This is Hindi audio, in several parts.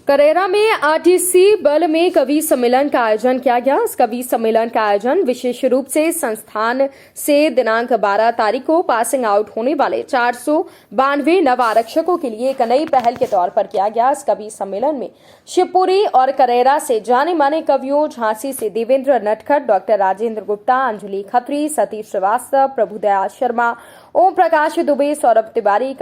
करेरा में आरटीसी बल में कवि सम्मेलन का आयोजन किया गया। इस कवि सम्मेलन का आयोजन विशेष रूप से संस्थान से दिनांक 12 तारीख को पासिंग आउट होने वाले 492 नव आरक्षकों के लिए एक नई पहल के तौर पर किया गया। इस कवि सम्मेलन में शिवपुरी और करेरा से जाने माने कवियों झांसी से देवेंद्र नटखट, डॉक्टर राजेंद्र गुप्ता, अंजलि खत्री, सतीश श्रीवास्तव, प्रभुदयाल शर्मा, ओम प्रकाश दुबे, सौरभ तिवारी,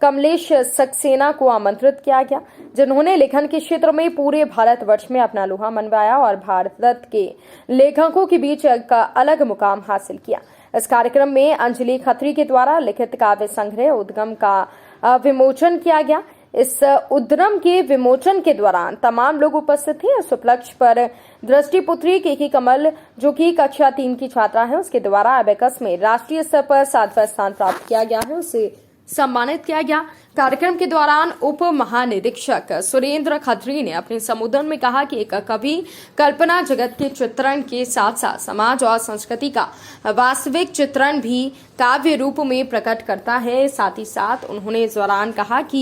कमलेश सक्सेना को आमंत्रित किया गया, जिन्होंने लेखन के क्षेत्र में पूरे भारतवर्ष में अपना लोहा मनवाया और भारत के लेखकों के बीच एक अलग मुकाम हासिल किया। इस कार्यक्रम में अंजलि खत्री के द्वारा लिखित काव्य संग्रह उद्गम का विमोचन किया गया। इस उद्गम के विमोचन के दौरान तमाम लोग उपस्थित थे। इस उपलक्ष्य पर दृष्टिपुत्री केके कमल, जो कि कक्षा 3 की छात्रा है, उसके द्वारा एबेकस में राष्ट्रीय स्तर पर 7वां स्थान प्राप्त किया गया है, उसे सम्मानित किया गया। कार्यक्रम के दौरान उप महानिरीक्षक सुरेंद्र खत्री ने अपने संबोधन में कहा कि एक कवि कल्पना जगत के चित्रण के साथ साथ समाज और संस्कृति का वास्तविक चित्रण भी काव्य रूप में प्रकट करता है। साथ ही साथ उन्होंने इस दौरान कहा कि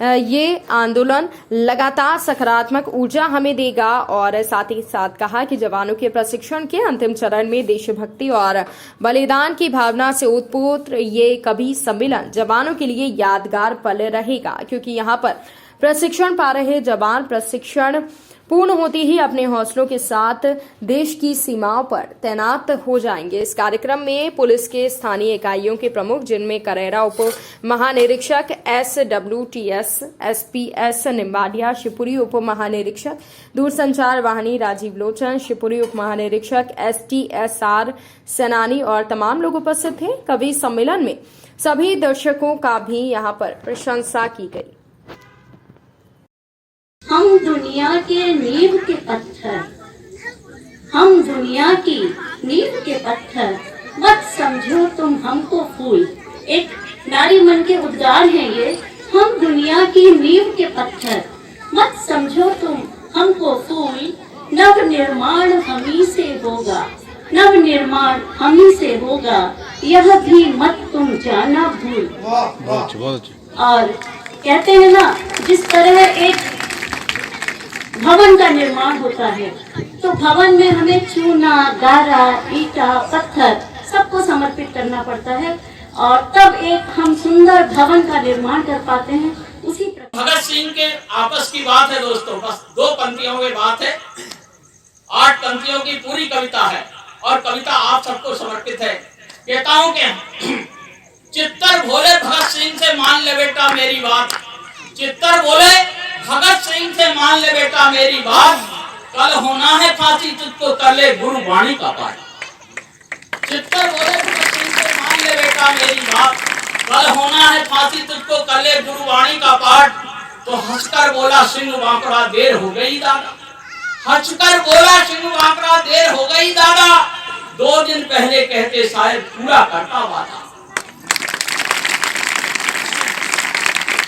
ये आंदोलन लगातार सकारात्मक ऊर्जा हमें देगा और साथ ही साथ कहा कि जवानों के प्रशिक्षण के अंतिम चरण में देशभक्ति और बलिदान की भावना से उत्पुत्र ये कवि सम्मेलन जवानों के लिए यादगार पल रहेगा, क्योंकि यहाँ पर प्रशिक्षण पा रहे जवान प्रशिक्षण पूर्ण होते ही अपने हौसलों के साथ देश की सीमाओं पर तैनात हो जाएंगे। इस कार्यक्रम में पुलिस के स्थानीय इकाइयों के प्रमुख, जिनमें करेरा उप महानिरीक्षक SWTS SPS निम्बाडिया, शिवपुरी उप महानिरीक्षक दूरसंचार वाहिनी राजीव लोचन, शिवपुरी उप महानिरीक्षक STSR सेनानी और तमाम लोग उपस्थित थे। कवि सम्मेलन में सभी दर्शकों का भी यहाँ पर प्रशंसा की गई। हम दुनिया के नींव के पत्थर, हम दुनिया की नींव के पत्थर, मत समझो तुम हमको फूल। एक नारी मन के उद्गार हैं ये। हम दुनिया की नींव के पत्थर, मत समझो तुम हमको फूल। नव निर्माण हमी से होगा, नव निर्माण हमी से होगा, यह भी मत तुम जाना भूल। और कहते हैं ना, जिस तरह एक भवन का निर्माण होता है तो भवन में हमें चूना, गारा, ईटा, पत्थर सबको समर्पित करना पड़ता है और तब एक हम सुंदर भवन का निर्माण कर पाते हैं। उसी भगत सिंह के आपस की बात है दोस्तों, बस 2 पंक्तियों की बात है। 8 पंक्तियों की पूरी कविता है और कविता आप सबको समर्पित है। कहता हूँ कि चित्तर बोले भगत सिंह से मान ले बेटा मेरी बात, चित्तर बोले भगत सिंह से मान ले बेटा मेरी बात, कल होना है फांसी तुझको कर ले गुरु वाणी का पाठ। चित्तर बोले भगत सिंह से मान ले बेटा मेरी बात, कल होना है फांसी तुझको कर ले गुरु वाणी का पाठ। तो हंसकर बोला सिंह बांकड़ा देर हो गई दादा, हंसकर बोला सिंह बांकड़ा देर हो गई दादा, 2 दिन पहले कहते शायद पूरा करता वादा।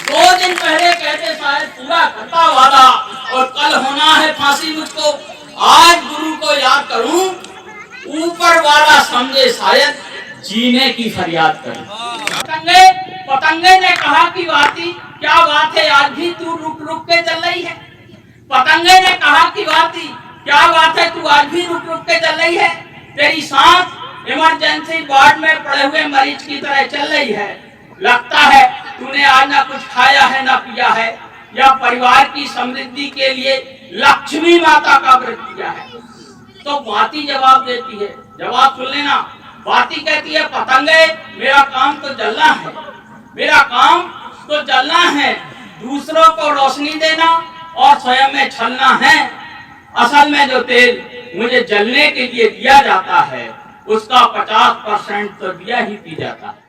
2 दिन पहले कहते शायद पूरा करता वादा, और कल होना है फांसी मुझको, आज गुरु को याद करूं, ऊपर वाला समझे शायद जीने की फरियाद करूं। पतंगे ने कहा कि वाती क्या बात है, आज भी तू रुक रुक के चल रही है। पतंगे ने कहा कि वाती क्या बात है, तू आज भी रुक रुक के चल रही है। तेरी सांस इमरजेंसी वार्ड में पड़े हुए मरीज की तरह चल रही है। लगता है तूने आज ना कुछ खाया है ना पिया है, या परिवार की समृद्धि के लिए लक्ष्मी माता का व्रत किया है। तो वाती जवाब देती है, जवाब सुन लेना। वाती कहती है, पतंगे मेरा काम तो जलना है, मेरा काम तो जलना है, दूसरों को रोशनी देना और स्वयं में छलना है। असल में जो तेल मुझे जलने के लिए दिया जाता है उसका 50% तो दिया ही पी जाता है।